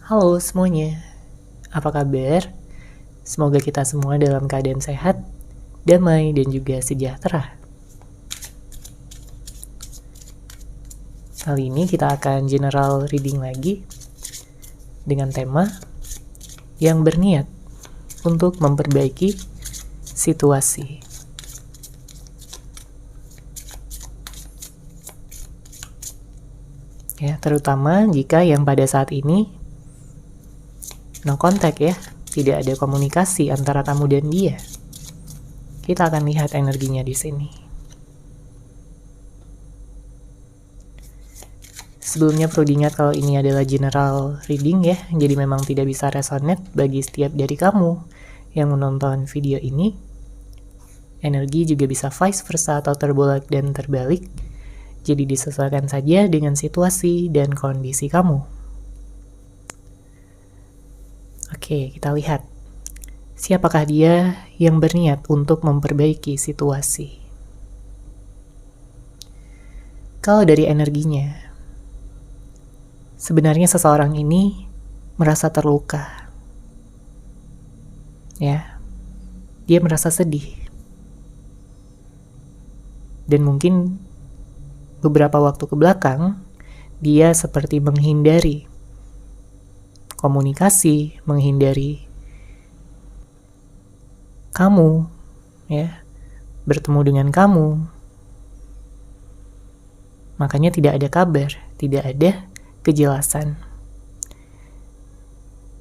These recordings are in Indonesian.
Halo semuanya, apa kabar? Semoga kita semua dalam keadaan sehat, damai, dan juga sejahtera. Kali ini kita akan general reading lagi dengan tema yang berniat untuk memperbaiki situasi. Ya, terutama jika yang pada saat ini no contact ya, tidak ada komunikasi antara kamu dan dia. Kita akan lihat energinya di sini. Sebelumnya perlu diingat kalau ini adalah general reading ya, jadi memang tidak bisa resonate bagi setiap dari kamu yang menonton video ini. Energi juga bisa vice versa atau terbolak dan terbalik, jadi disesuaikan saja dengan situasi dan kondisi kamu. Oke, kita lihat. Siapakah dia yang berniat untuk memperbaiki situasi? Kalau dari energinya, sebenarnya seseorang ini merasa terluka. Ya, dia merasa sedih. Dan mungkin beberapa waktu ke belakang, dia seperti menghindari komunikasi, menghindari kamu, ya, bertemu dengan kamu. Makanya tidak ada kabar, tidak ada kejelasan.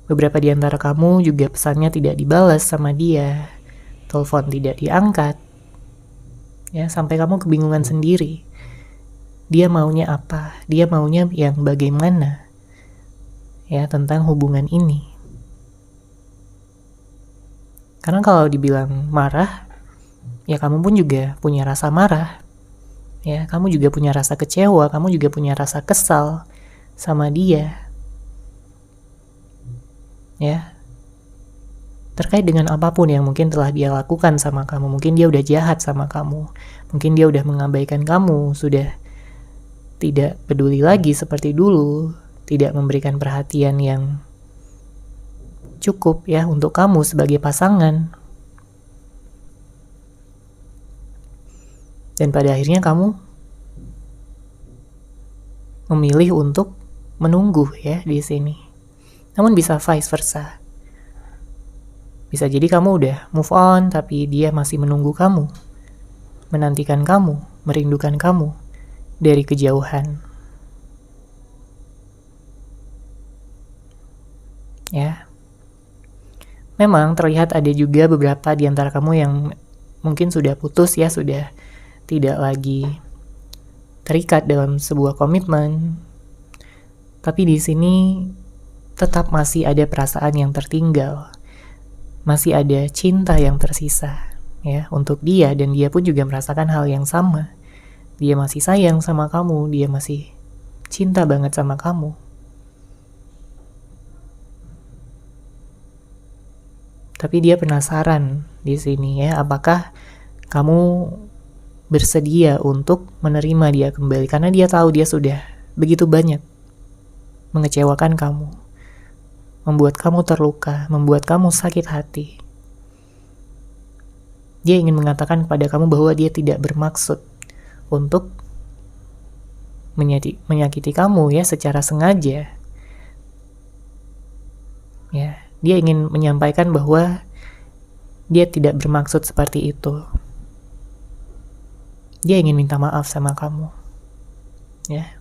Beberapa di antara kamu juga pesannya tidak dibalas sama dia, telepon tidak diangkat, ya, sampai kamu kebingungan sendiri. Dia maunya apa? Dia maunya yang bagaimana? Ya, tentang hubungan ini. Karena kalau dibilang marah, ya kamu pun juga punya rasa marah. Ya, kamu juga punya rasa kecewa, kamu juga punya rasa kesal sama dia. Ya. Terkait dengan apapun yang mungkin telah dia lakukan sama kamu. Mungkin dia udah jahat sama kamu. Mungkin dia udah mengabaikan kamu, sudah tidak peduli lagi seperti dulu, tidak memberikan perhatian yang cukup ya untuk kamu sebagai pasangan. Dan pada akhirnya kamu memilih untuk menunggu ya di sini. Namun bisa vice versa. Bisa jadi kamu udah move on tapi dia masih menunggu kamu, menantikan kamu, merindukan kamu dari kejauhan. Ya. Memang terlihat ada juga beberapa di antara kamu yang mungkin sudah putus ya, sudah tidak lagi terikat dalam sebuah komitmen. Tapi di sini tetap masih ada perasaan yang tertinggal. Masih ada cinta yang tersisa ya untuk dia, dan dia pun juga merasakan hal yang sama. Dia masih sayang sama kamu, dia masih cinta banget sama kamu. Tapi dia penasaran di sini ya, apakah kamu bersedia untuk menerima dia kembali, karena dia tahu dia sudah begitu banyak mengecewakan kamu, membuat kamu terluka, membuat kamu sakit hati. Dia ingin mengatakan kepada kamu bahwa dia tidak bermaksud untuk menyakiti kamu ya secara sengaja. Ya, dia ingin menyampaikan bahwa dia tidak bermaksud seperti itu. Dia ingin minta maaf sama kamu. Ya.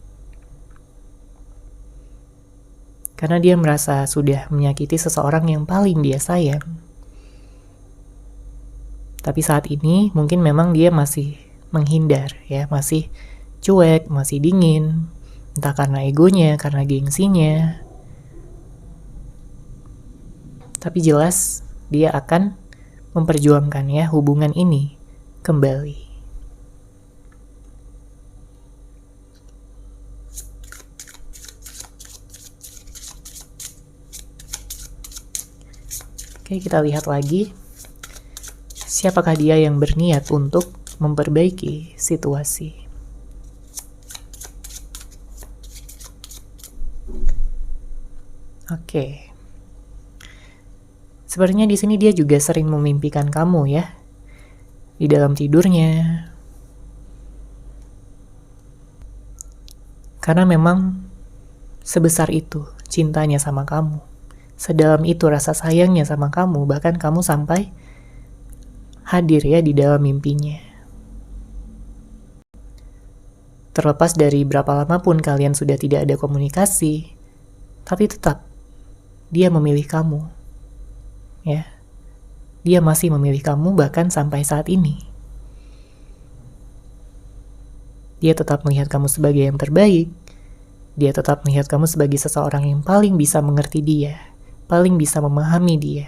Karena dia merasa sudah menyakiti seseorang yang paling dia sayang. Tapi saat ini mungkin memang dia masih menghindar ya, masih cuek, masih dingin. Entah karena egonya, karena gengsinya. Tapi jelas dia akan memperjuangkan ya hubungan ini kembali. Oke, kita lihat lagi. Siapakah dia yang berniat untuk memperbaiki situasi? Oke. Sepertinya di sini dia juga sering memimpikan kamu ya, di dalam tidurnya. Karena memang sebesar itu cintanya sama kamu. Sedalam itu rasa sayangnya sama kamu, bahkan kamu sampai hadir ya di dalam mimpinya. Terlepas dari berapa lama pun kalian sudah tidak ada komunikasi, tapi tetap dia memilih kamu. Ya. Dia masih memilih kamu bahkan sampai saat ini. Dia tetap melihat kamu sebagai yang terbaik. Dia tetap melihat kamu sebagai seseorang yang paling bisa mengerti dia, paling bisa memahami dia.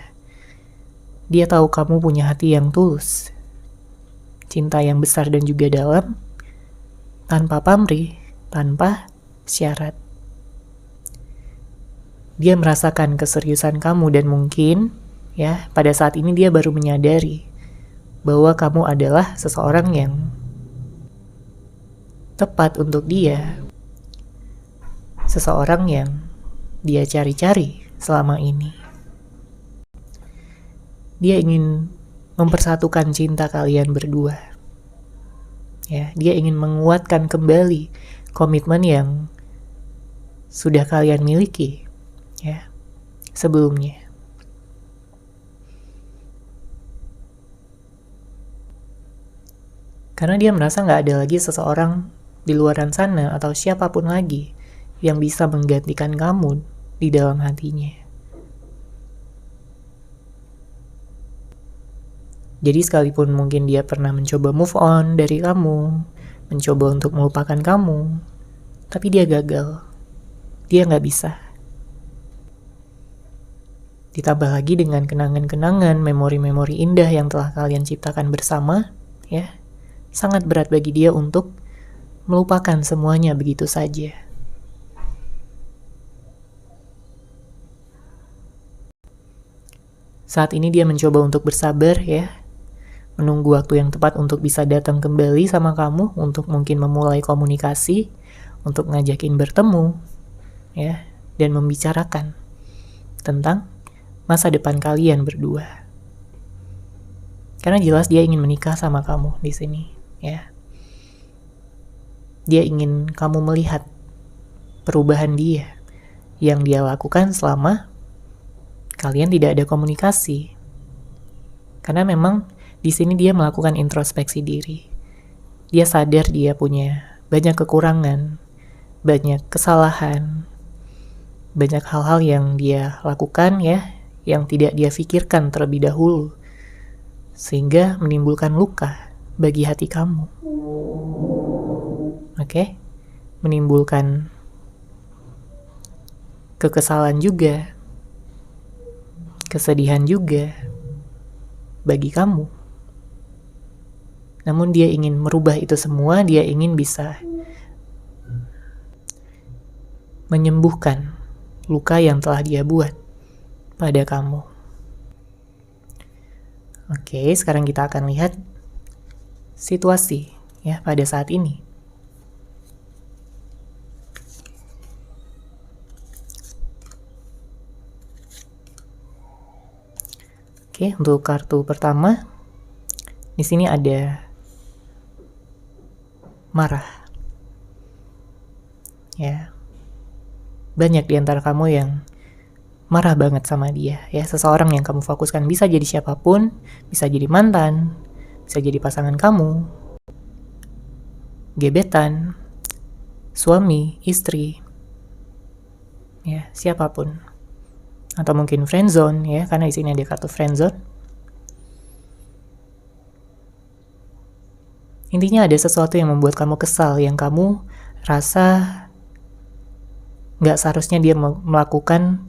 Dia tahu kamu punya hati yang tulus, cinta yang besar dan juga dalam, tanpa pamrih, tanpa syarat. Dia merasakan keseriusan kamu dan mungkin ya, pada saat ini dia baru menyadari bahwa kamu adalah seseorang yang tepat untuk dia. Seseorang yang dia cari-cari selama ini. Dia ingin mempersatukan cinta kalian berdua. Ya, dia ingin menguatkan kembali komitmen yang sudah kalian miliki ya sebelumnya. Karena dia merasa nggak ada lagi seseorang di luaran sana atau siapapun lagi yang bisa menggantikan kamu di dalam hatinya. Jadi sekalipun mungkin dia pernah mencoba move on dari kamu, mencoba untuk melupakan kamu, tapi dia gagal. Dia nggak bisa. Ditambah lagi dengan kenangan-kenangan, memori-memori indah yang telah kalian ciptakan bersama, ya. Sangat berat bagi dia untuk melupakan semuanya begitu saja. Saat ini dia mencoba untuk bersabar ya, menunggu waktu yang tepat untuk bisa datang kembali sama kamu, untuk mungkin memulai komunikasi, untuk ngajakin bertemu, ya, dan membicarakan tentang masa depan kalian berdua. Karena jelas dia ingin menikah sama kamu di sini. Ya, dia ingin kamu melihat perubahan dia yang dia lakukan selama kalian tidak ada komunikasi. Karena memang di sini dia melakukan introspeksi diri. Dia sadar dia punya banyak kekurangan, banyak kesalahan, banyak hal-hal yang dia lakukan ya, yang tidak dia pikirkan terlebih dahulu, sehingga menimbulkan luka bagi hati kamu. Oke? Menimbulkan kekesalan juga, kesedihan juga bagi kamu. Namun dia ingin merubah itu semua, dia ingin bisa menyembuhkan luka yang telah dia buat pada kamu. Oke, sekarang kita akan lihat situasi ya pada saat ini. Oke, untuk kartu pertama di sini ada marah. Ya. Banyak di antara kamu yang marah banget sama dia ya, seseorang yang kamu fokuskan, bisa jadi siapapun, bisa jadi mantan, bisa jadi pasangan kamu, gebetan, suami, istri, ya, siapapun. Atau mungkin friendzone ya, karena di sini ada kartu friendzone. Intinya ada sesuatu yang membuat kamu kesal, yang kamu rasa nggak seharusnya dia melakukan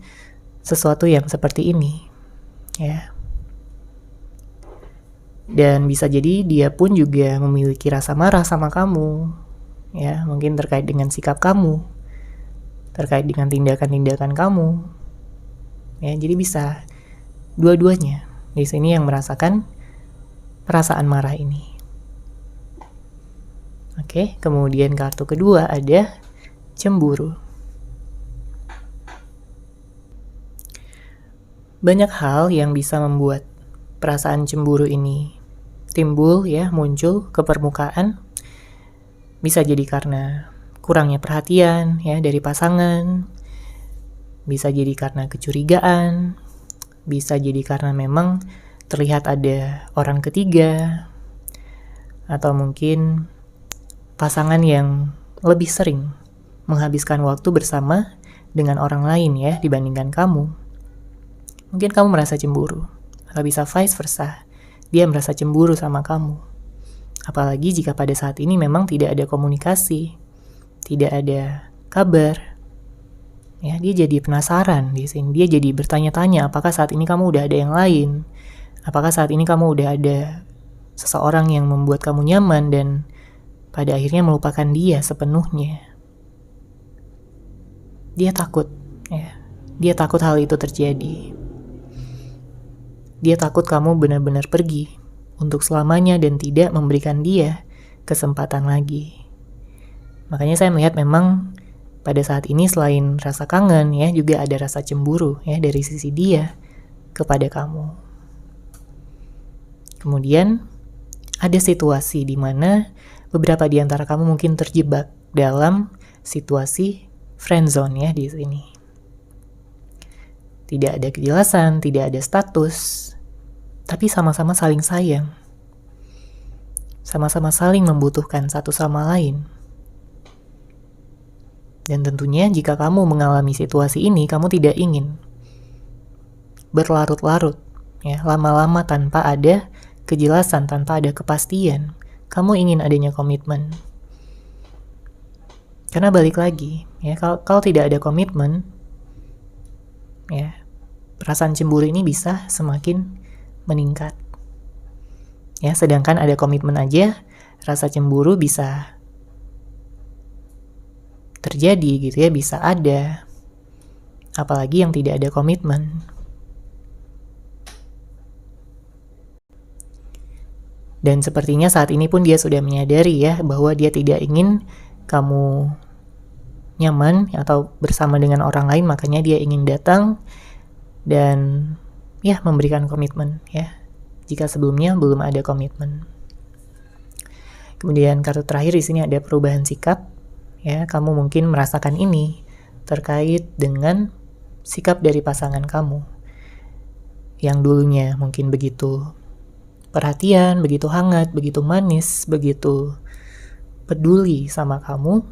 sesuatu yang seperti ini, ya. Dan bisa jadi dia pun juga memiliki rasa marah sama kamu, ya, mungkin terkait dengan sikap kamu, terkait dengan tindakan-tindakan kamu, ya. Jadi bisa dua-duanya di sini yang merasakan perasaan marah ini. Oke, kemudian kartu kedua ada cemburu. Banyak hal yang bisa membuat perasaan cemburu ini timbul ya, muncul ke permukaan. Bisa jadi karena kurangnya perhatian ya dari pasangan, bisa jadi karena kecurigaan, bisa jadi karena memang terlihat ada orang ketiga, atau mungkin pasangan yang lebih sering menghabiskan waktu bersama dengan orang lain ya dibandingkan kamu. Mungkin kamu merasa cemburu, atau bisa vice versa, dia merasa cemburu sama kamu. Apalagi jika pada saat ini memang tidak ada komunikasi, tidak ada kabar. Ya, dia jadi penasaran di sini. Dia jadi bertanya-tanya, apakah saat ini kamu udah ada yang lain? Apakah saat ini kamu udah ada seseorang yang membuat kamu nyaman dan pada akhirnya melupakan dia sepenuhnya? Dia takut, ya. Dia takut hal itu terjadi. Dia takut kamu benar-benar pergi untuk selamanya dan tidak memberikan dia kesempatan lagi. Makanya saya melihat memang pada saat ini selain rasa kangen ya, juga ada rasa cemburu ya dari sisi dia kepada kamu. Kemudian ada situasi di mana beberapa di antara kamu mungkin terjebak dalam situasi friendzone ya di sini. Tidak ada kejelasan, tidak ada status, tapi sama-sama saling sayang. Sama-sama saling membutuhkan satu sama lain. Dan tentunya jika kamu mengalami situasi ini, kamu tidak ingin berlarut-larut, ya, lama-lama tanpa ada kejelasan, tanpa ada kepastian. Kamu ingin adanya komitmen. Karena balik lagi, ya, kalau tidak ada komitmen, ya, perasaan cemburu ini bisa semakin meningkat. Ya, sedangkan ada komitmen aja, rasa cemburu bisa terjadi gitu ya, bisa ada. Apalagi yang tidak ada komitmen. Dan sepertinya saat ini pun dia sudah menyadari ya bahwa dia tidak ingin kamu nyaman atau bersama dengan orang lain, makanya dia ingin datang dan ya memberikan komitmen ya, jika sebelumnya belum ada komitmen. Kemudian kartu terakhir di sini ada perubahan sikap ya, kamu mungkin merasakan ini terkait dengan sikap dari pasangan kamu yang dulunya mungkin begitu perhatian, begitu hangat, begitu manis, begitu peduli sama kamu,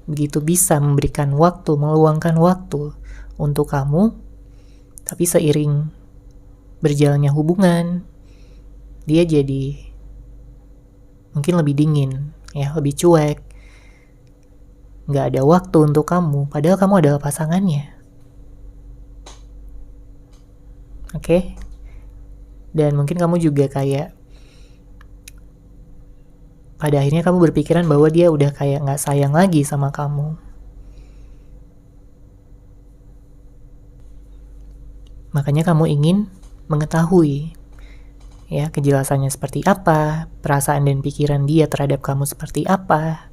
begitu bisa memberikan waktu, meluangkan waktu untuk kamu. Tapi seiring berjalannya hubungan, dia jadi mungkin lebih dingin, ya, lebih cuek, nggak ada waktu untuk kamu, padahal kamu adalah pasangannya. Oke? Dan mungkin kamu juga kayak pada akhirnya kamu berpikiran bahwa dia udah kayak nggak sayang lagi sama kamu. Makanya kamu ingin mengetahui ya kejelasannya seperti apa, perasaan dan pikiran dia terhadap kamu seperti apa.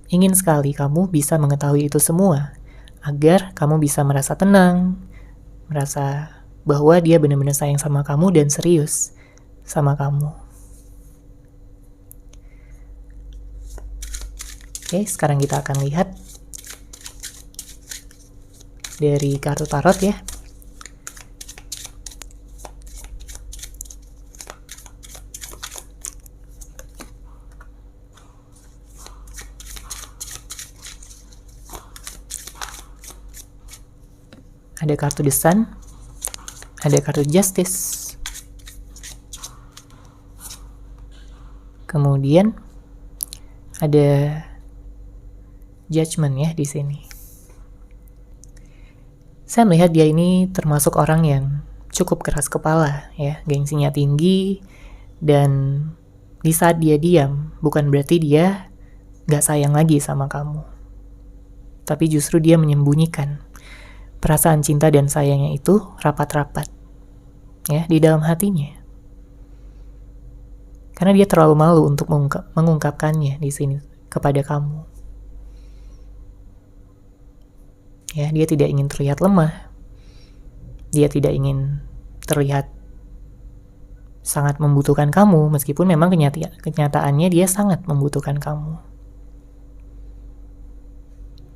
Ingin sekali kamu bisa mengetahui itu semua, agar kamu bisa merasa tenang, merasa bahwa dia benar-benar sayang sama kamu dan serius sama kamu. Oke, sekarang kita akan lihat dari kartu tarot ya. Ada kartu The Sun, ada kartu Justice, kemudian ada Judgment ya di sini. Saya melihat dia ini termasuk orang yang cukup keras kepala ya, gengsinya tinggi, dan di saat dia diam bukan berarti dia gak sayang lagi sama kamu, tapi justru dia menyembunyikan perasaan cinta dan sayangnya itu rapat-rapat ya di dalam hatinya, karena dia terlalu malu untuk mengungkapkannya di sini kepada kamu. Ya, dia tidak ingin terlihat lemah. Dia tidak ingin terlihat sangat membutuhkan kamu, meskipun memang kenyataannya dia sangat membutuhkan kamu.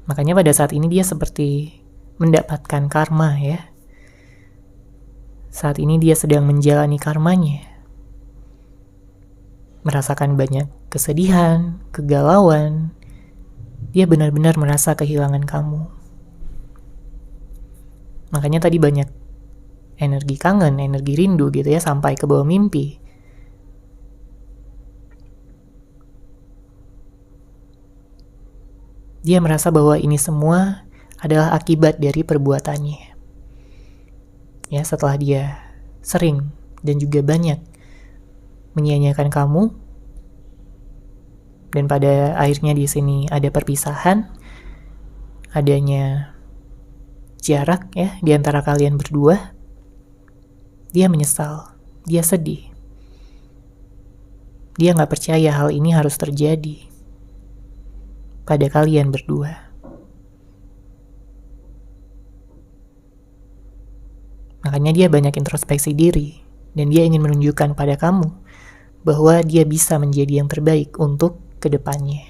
Makanya pada saat ini dia seperti mendapatkan karma ya. Saat ini dia sedang menjalani karmanya. Merasakan banyak kesedihan, kegalauan. Dia benar-benar merasa kehilangan kamu. Makanya tadi banyak energi kangen, energi rindu gitu ya, sampai ke bawah mimpi. Dia merasa bahwa ini semua adalah akibat dari perbuatannya. Ya, setelah dia sering dan juga banyak menyia-nyiakan kamu, dan pada akhirnya di sini ada perpisahan, adanya jarak ya di antara kalian berdua, dia menyesal, dia sedih. Dia nggak percaya hal ini harus terjadi pada kalian berdua. Makanya dia banyak introspeksi diri, dan dia ingin menunjukkan pada kamu bahwa dia bisa menjadi yang terbaik untuk kedepannya.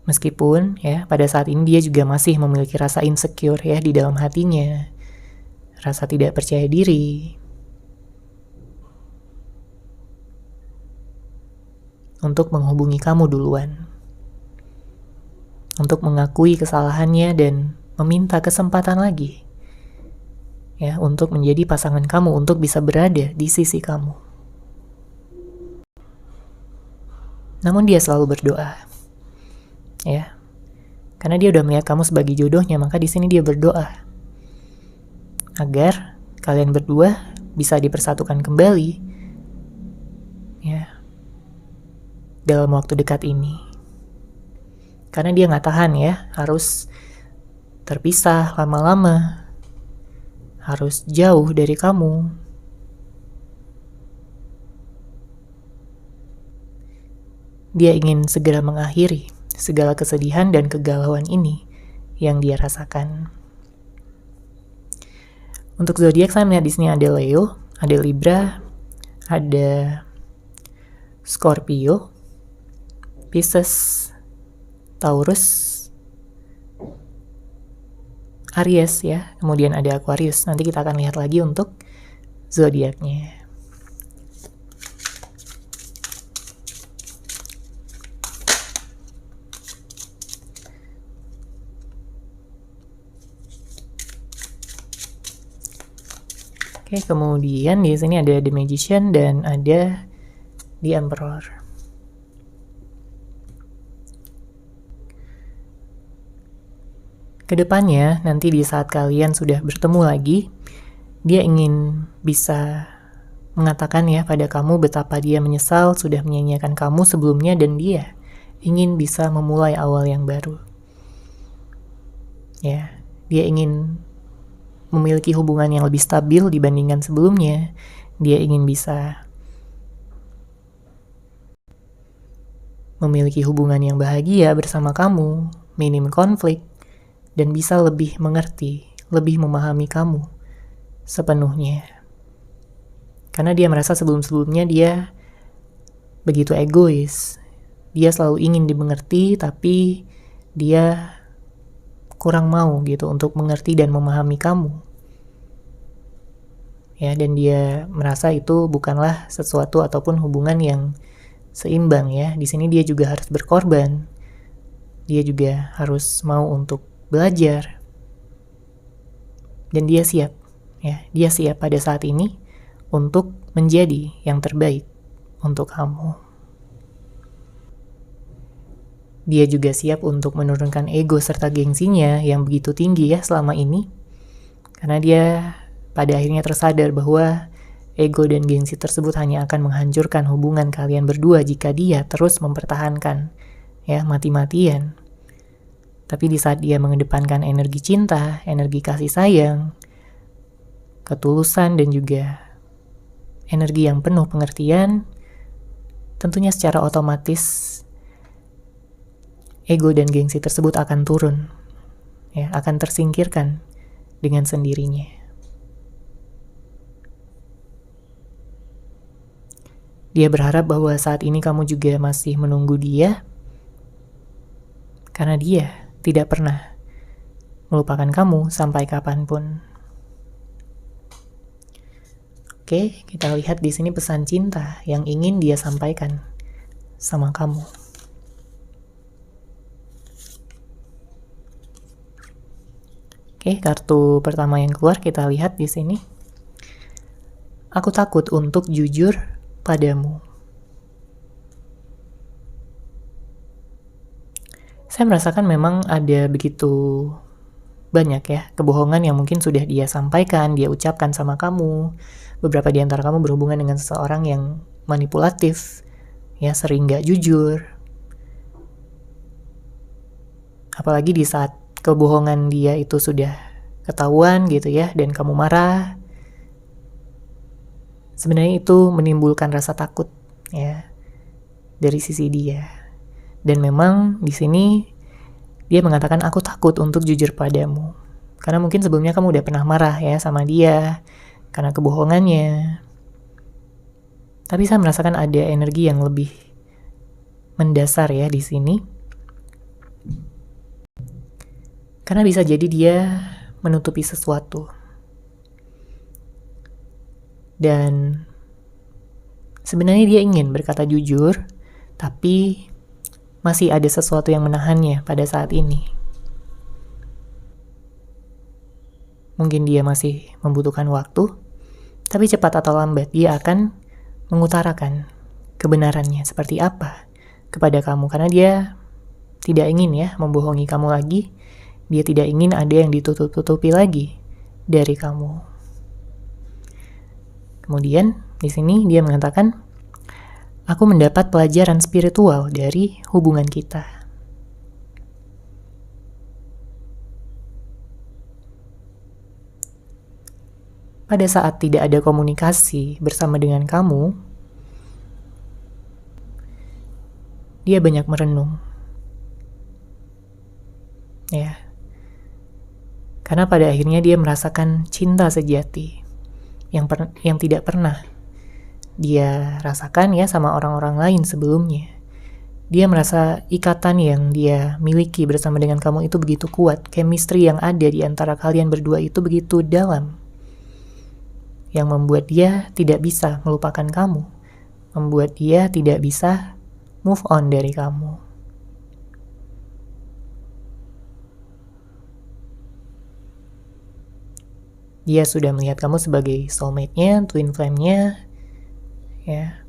Meskipun ya pada saat ini dia juga masih memiliki rasa insecure ya di dalam hatinya, rasa tidak percaya diri, untuk menghubungi kamu duluan, untuk mengakui kesalahannya dan meminta kesempatan lagi ya untuk menjadi pasangan kamu, untuk bisa berada di sisi kamu. Namun dia selalu berdoa ya, karena dia udah melihat kamu sebagai jodohnya, maka di sini dia berdoa agar kalian berdua bisa dipersatukan kembali ya dalam waktu dekat ini. Karena dia nggak tahan ya harus terpisah lama-lama, harus jauh dari kamu. Dia ingin segera mengakhiri segala kesedihan dan kegalauan ini yang dia rasakan. Untuk zodiak saya melihat di sini ada Leo, ada Libra, ada Scorpio, Pisces, Taurus, Aries ya, kemudian ada Aquarius. Nanti kita akan lihat lagi untuk zodiaknya. Oke, kemudian di sini ada The Magician dan ada The Emperor. Kedepannya, nanti di saat kalian sudah bertemu lagi, dia ingin bisa mengatakan ya pada kamu betapa dia menyesal sudah menyia-nyiakan kamu sebelumnya, dan dia ingin bisa memulai awal yang baru. Ya, dia ingin memiliki hubungan yang lebih stabil dibandingkan sebelumnya. Dia ingin bisa memiliki hubungan yang bahagia bersama kamu, minim konflik, dan bisa lebih mengerti, lebih memahami kamu sepenuhnya. Karena dia merasa sebelum-sebelumnya dia begitu egois. Dia selalu ingin dimengerti, tapi dia kurang mau gitu untuk mengerti dan memahami kamu. Ya, dan dia merasa itu bukanlah sesuatu ataupun hubungan yang seimbang ya. Di sini dia juga harus berkorban. Dia juga harus mau untuk belajar, dan dia siap ya, dia siap pada saat ini untuk menjadi yang terbaik untuk kamu. Dia juga siap untuk menurunkan ego serta gengsinya yang begitu tinggi ya selama ini, karena dia pada akhirnya tersadar bahwa ego dan gengsi tersebut hanya akan menghancurkan hubungan kalian berdua jika dia terus mempertahankan ya mati-matian. Tapi di saat dia mengedepankan energi cinta, energi kasih sayang, ketulusan, dan juga energi yang penuh pengertian, tentunya secara otomatis ego dan gengsi tersebut akan turun, ya, akan tersingkirkan dengan sendirinya. Dia berharap bahwa saat ini kamu juga masih menunggu dia, karena dia tidak pernah melupakan kamu sampai kapanpun. Oke, kita lihat di sini pesan cinta yang ingin dia sampaikan sama kamu. Oke, kartu pertama yang keluar kita lihat di sini. Aku takut untuk jujur padamu. Saya merasakan memang ada begitu banyak ya kebohongan yang mungkin sudah dia sampaikan, dia ucapkan sama kamu. Beberapa di antara kamu berhubungan dengan seseorang yang manipulatif, ya sering gak jujur. Apalagi di saat kebohongan dia itu sudah ketahuan gitu ya, dan kamu marah. Sebenarnya itu menimbulkan rasa takut ya dari sisi dia. Dan memang di sini dia mengatakan aku takut untuk jujur padamu. Karena mungkin sebelumnya kamu udah pernah marah ya sama dia karena kebohongannya. Tapi saya merasakan ada energi yang lebih mendasar ya di sini. Karena bisa jadi dia menutupi sesuatu. Dan sebenarnya dia ingin berkata jujur, tapi masih ada sesuatu yang menahannya pada saat ini. Mungkin dia masih membutuhkan waktu, tapi cepat atau lambat dia akan mengutarakan kebenarannya seperti apa kepada kamu. Karena dia tidak ingin ya membohongi kamu lagi. Dia tidak ingin ada yang ditutup-tutupi lagi dari kamu. Kemudian di sini dia mengatakan, aku mendapat pelajaran spiritual dari hubungan kita. Pada saat tidak ada komunikasi bersama dengan kamu, dia banyak merenung. Ya. Karena pada akhirnya dia merasakan cinta sejati yang tidak pernah dia rasakan ya sama orang-orang lain sebelumnya. Dia merasa ikatan yang dia miliki bersama dengan kamu itu begitu kuat. Chemistry yang ada di antara kalian berdua itu begitu dalam. Yang membuat dia tidak bisa melupakan kamu. Membuat dia tidak bisa move on dari kamu. Dia sudah melihat kamu sebagai soulmate-nya, twin flame-nya, ya.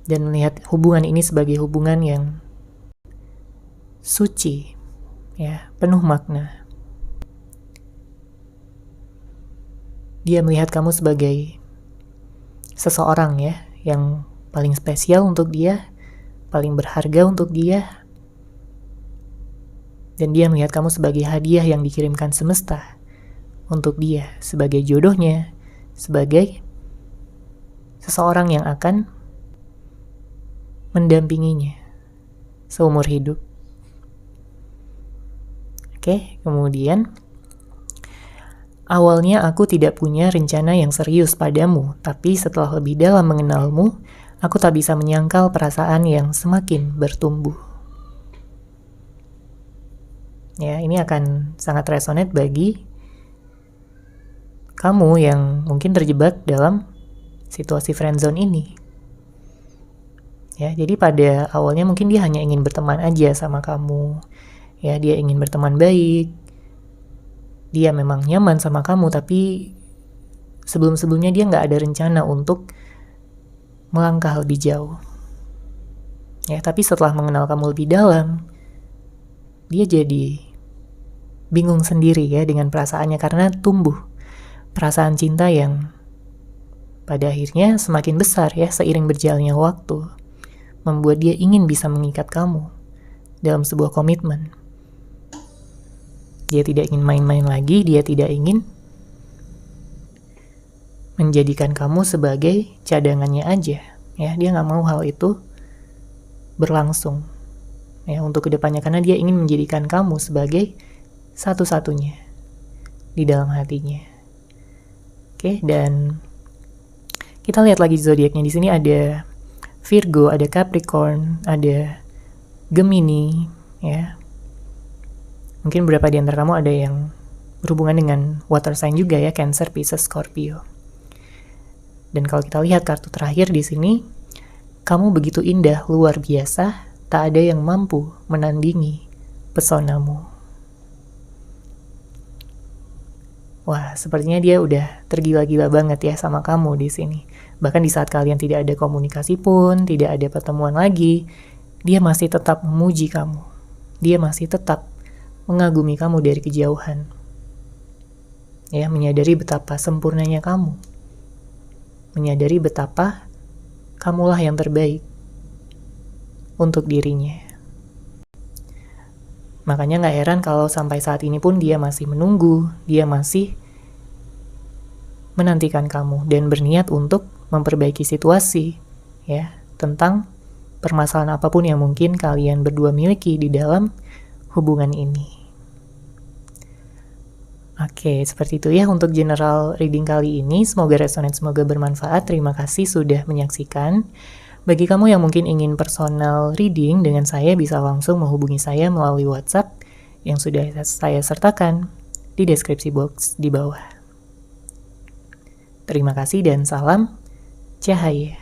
Dan melihat hubungan ini sebagai hubungan yang suci, ya, penuh makna. Dia melihat kamu sebagai seseorang ya, yang paling spesial untuk dia, paling berharga untuk dia. Dan dia melihat kamu sebagai hadiah yang dikirimkan semesta untuk dia, sebagai jodohnya, sebagai seseorang yang akan mendampinginya seumur hidup. Oke, kemudian awalnya aku tidak punya rencana yang serius padamu, tapi setelah lebih dalam mengenalmu, aku tak bisa menyangkal perasaan yang semakin bertumbuh. Ya, ini akan sangat resonate bagi kamu yang mungkin terjebak dalam situasi friendzone ini. Ya, jadi pada awalnya mungkin dia hanya ingin berteman aja sama kamu. Ya, dia ingin berteman baik. Dia memang nyaman sama kamu, tapi sebelum-sebelumnya dia nggak ada rencana untuk melangkah lebih jauh. Ya, tapi setelah mengenal kamu lebih dalam, dia jadi bingung sendiri ya dengan perasaannya karena tumbuh perasaan cinta yang pada akhirnya semakin besar ya seiring berjalannya waktu, membuat dia ingin bisa mengikat kamu dalam sebuah komitmen. Dia tidak ingin main-main lagi, dia tidak ingin menjadikan kamu sebagai cadangannya aja. Ya, dia nggak mau hal itu berlangsung ya untuk kedepannya, karena dia ingin menjadikan kamu sebagai satu-satunya di dalam hatinya. Oke, dan kita lihat lagi zodiaknya. Di sini ada Virgo, ada Capricorn, ada Gemini, ya. Mungkin beberapa di antara kamu ada yang berhubungan dengan water sign juga ya, Cancer, Pisces, Scorpio. Dan kalau kita lihat kartu terakhir di sini, kamu begitu indah, luar biasa, tak ada yang mampu menandingi pesonamu. Wah, sepertinya dia udah tergila-gila banget ya sama kamu di sini. Bahkan di saat kalian tidak ada komunikasi pun, tidak ada pertemuan lagi, dia masih tetap memuji kamu. Dia masih tetap mengagumi kamu dari kejauhan. Ya, menyadari betapa sempurnanya kamu. Menyadari betapa kamulah yang terbaik untuk dirinya. Makanya gak heran kalau sampai saat ini pun dia masih menunggu, dia masih menantikan kamu dan berniat untuk memperbaiki situasi, ya, tentang permasalahan apapun yang mungkin kalian berdua miliki di dalam hubungan ini. Oke, seperti itu ya untuk general reading kali ini. Semoga resonate, semoga bermanfaat. Terima kasih sudah menyaksikan. Bagi kamu yang mungkin ingin personal reading dengan saya, bisa langsung menghubungi saya melalui WhatsApp yang sudah saya sertakan di deskripsi box di bawah. Terima kasih dan salam cahaya.